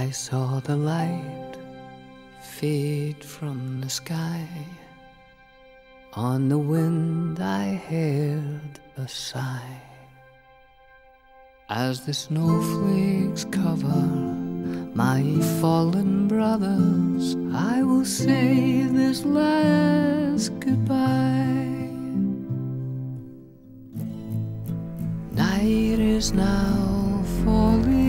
I saw the light fade from the sky. On the wind I heard a sigh. As the snowflakes cover my fallen brothers, I will say this last goodbye. Night is now falling,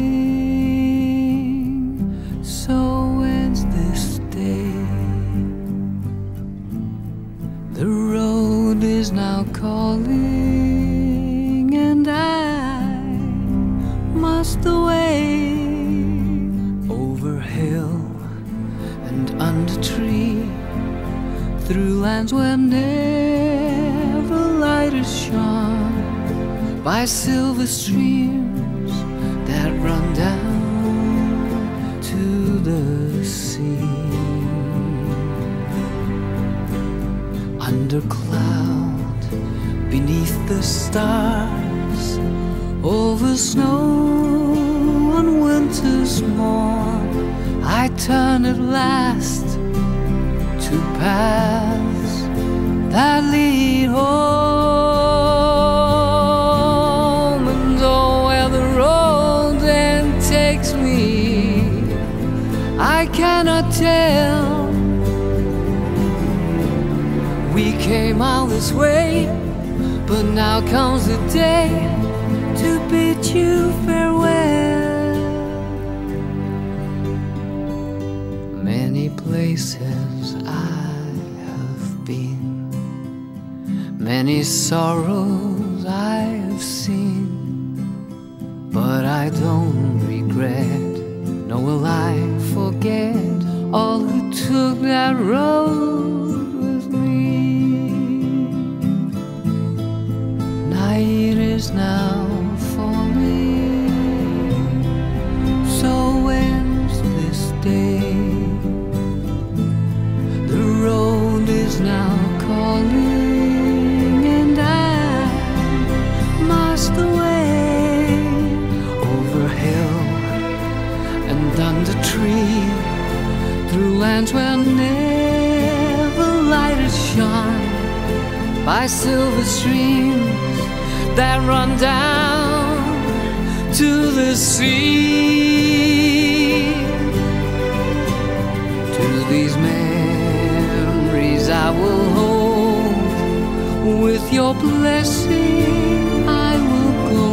so ends this day. The road is now calling, and I must away. Over hill and under tree, through lands where never light is shone, by silver streams that run down to the sea. Under cloud, beneath the stars, over snow on winter's morn, I turn at last to paths that lead home. And oh, where the road then takes me, I cannot tell. We came all this way, but now comes the day to bid you farewell. Many places I have been, many sorrows I have seen, but I don't regret, nor will I forget all who took that road with me. Night is now falling, so ends this day. The road is now calling, and I must away. Over hill and under tree, through lands where never light has shone, by silver streams that run down to the sea. To these memories I will hold, with your blessing I will go,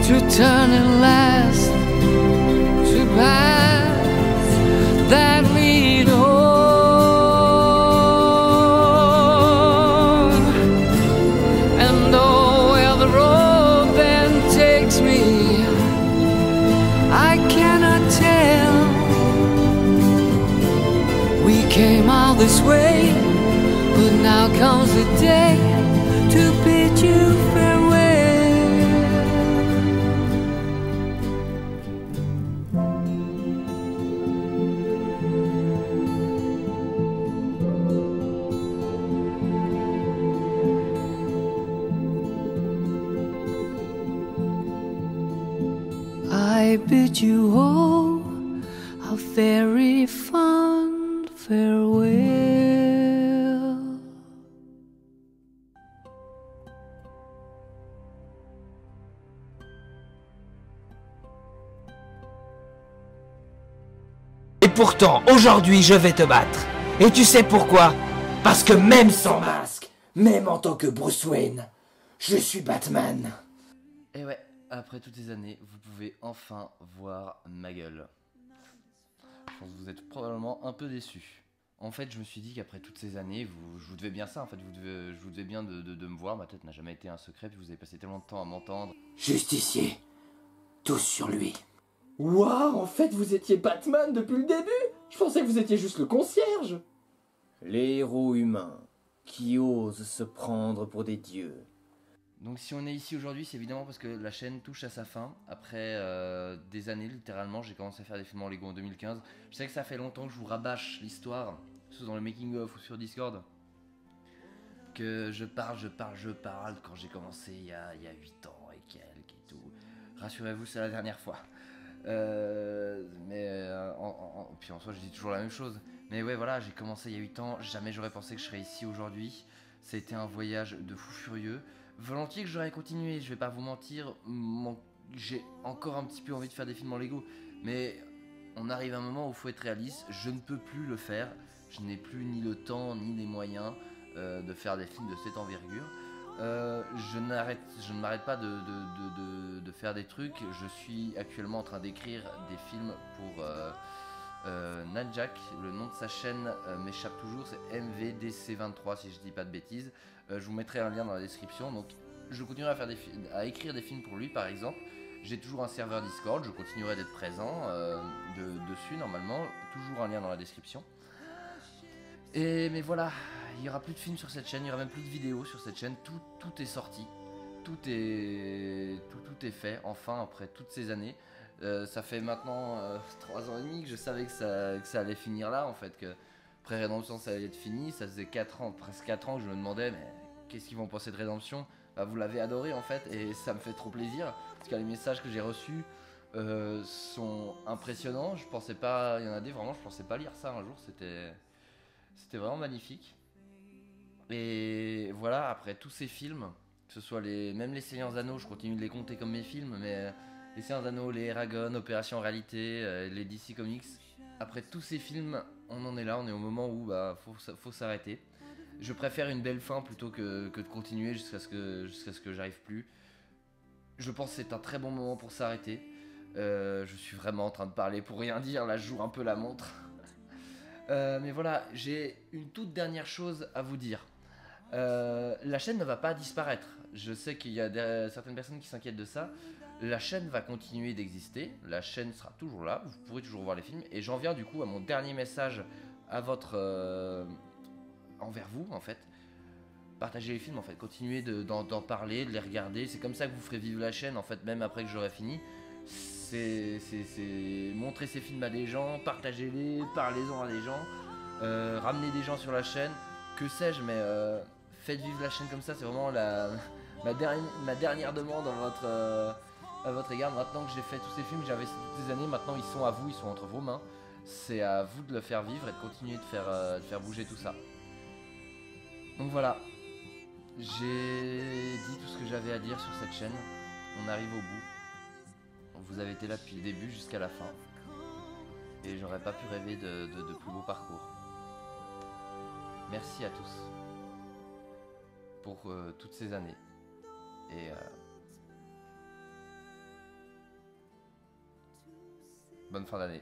to turn at last to paths that lead home. And oh, where the road then takes me, I cannot tell. We came all this way, but now comes the day to bid you farewell. I bid you all a very fond farewell. Et pourtant, aujourd'hui, je vais te battre. Et tu sais pourquoi? Parce que même sans masque, même en tant que Bruce Wayne, je suis Batman. Et ouais, après toutes ces années, vous pouvez enfin voir ma gueule. Je pense que vous êtes probablement un peu déçus. En fait, je me suis dit qu'après toutes ces années, je vous devais bien ça, en fait, je vous devais bien de me voir. Ma tête n'a jamais été un secret, puis vous avez passé tellement de temps à m'entendre. Justicier, tous sur lui. Waouh, en fait, vous étiez Batman depuis le début. Je pensais que vous étiez juste le concierge. Les héros humains qui osent se prendre pour des dieux. Donc si on est ici aujourd'hui, c'est évidemment parce que la chaîne touche à sa fin. Après des années, littéralement, j'ai commencé à faire des films en Lego en 2015. Je sais que ça fait longtemps que je vous rabâche l'histoire, que ce soit dans le making of ou sur Discord, que je parle quand j'ai commencé il y a 8 ans et quelques et tout. Rassurez-vous, c'est la dernière fois. Puis en soi, je dis toujours la même chose. Mais ouais, voilà, j'ai commencé il y a 8 ans. Jamais j'aurais pensé que je serais ici aujourd'hui. Ça a été un voyage de fou furieux. Volontiers que j'aurais continué, je vais pas vous mentir. J'ai encore un petit peu envie de faire des films en Lego. Mais on arrive à un moment où il faut être réaliste. Je ne peux plus le faire. Je n'ai plus ni le temps ni les moyens de faire des films de cette envergure. Je ne m'arrête pas de faire des trucs. Je suis actuellement en train d'écrire des films pour Nadjak. Le nom de sa chaîne m'échappe toujours, c'est MVDC23 si je dis pas de bêtises. Je vous mettrai un lien dans la description. Donc je continuerai à écrire des films pour lui par exemple. J'ai toujours un serveur Discord, je continuerai d'être présent dessus normalement. Toujours un lien dans la description. Mais voilà, il n'y aura plus de films sur cette chaîne, il n'y aura même plus de vidéos sur cette chaîne, tout est sorti, tout est fait, enfin, après toutes ces années. Ça fait maintenant 3 ans et demi que je savais que ça allait finir là, en fait, que Pré-Rédemption ça allait être fini, ça faisait 4 ans, presque 4 ans que je me demandais, mais qu'est-ce qu'ils vont penser de Rédemption? Bah, vous l'avez adoré en fait, et ça me fait trop plaisir, parce que les messages que j'ai reçus sont impressionnants, je pensais pas, il y en a des vraiment, je pensais pas lire ça un jour, c'était vraiment magnifique. Et voilà, après tous ces films, que ce soit même les Seigneurs d'Anneaux, je continue de les compter comme mes films, mais les Seigneurs d'Anneaux, les Eragon, Opération Réalité, les DC Comics, après tous ces films, on en est là, on est au moment où bah, faut s'arrêter. Je préfère une belle fin plutôt que de continuer jusqu'à ce que j'arrive plus. Je pense que c'est un très bon moment pour s'arrêter. Je suis vraiment en train de parler pour rien dire, là je joue un peu la montre. Mais voilà, j'ai une toute dernière chose à vous dire. La chaîne ne va pas disparaître. Je sais qu'il y a certaines personnes qui s'inquiètent de ça. La chaîne va continuer d'exister. La chaîne sera toujours là. Vous pourrez toujours voir les films. Et j'en viens du coup à mon dernier message à envers vous en fait. Partagez les films en fait. Continuez d'en parler, de les regarder. C'est comme ça que vous ferez vivre la chaîne en fait, même après que j'aurai fini. C'est montrer ces films à des gens, partagez-les, parlez-en à des gens, ramenez des gens sur la chaîne, que sais-je, mais faites vivre la chaîne comme ça, c'est vraiment ma dernière demande à votre égard. Maintenant que j'ai fait tous ces films, j'ai investi toutes ces années, maintenant ils sont à vous, ils sont entre vos mains. C'est à vous de le faire vivre et de continuer de faire bouger tout ça. Donc voilà, j'ai dit tout ce que j'avais à dire sur cette chaîne, on arrive au bout. Vous avez été là depuis le début jusqu'à la fin. Et j'aurais pas pu rêver de plus beau parcours. Merci à tous pour toutes ces années. Et bonne fin d'année.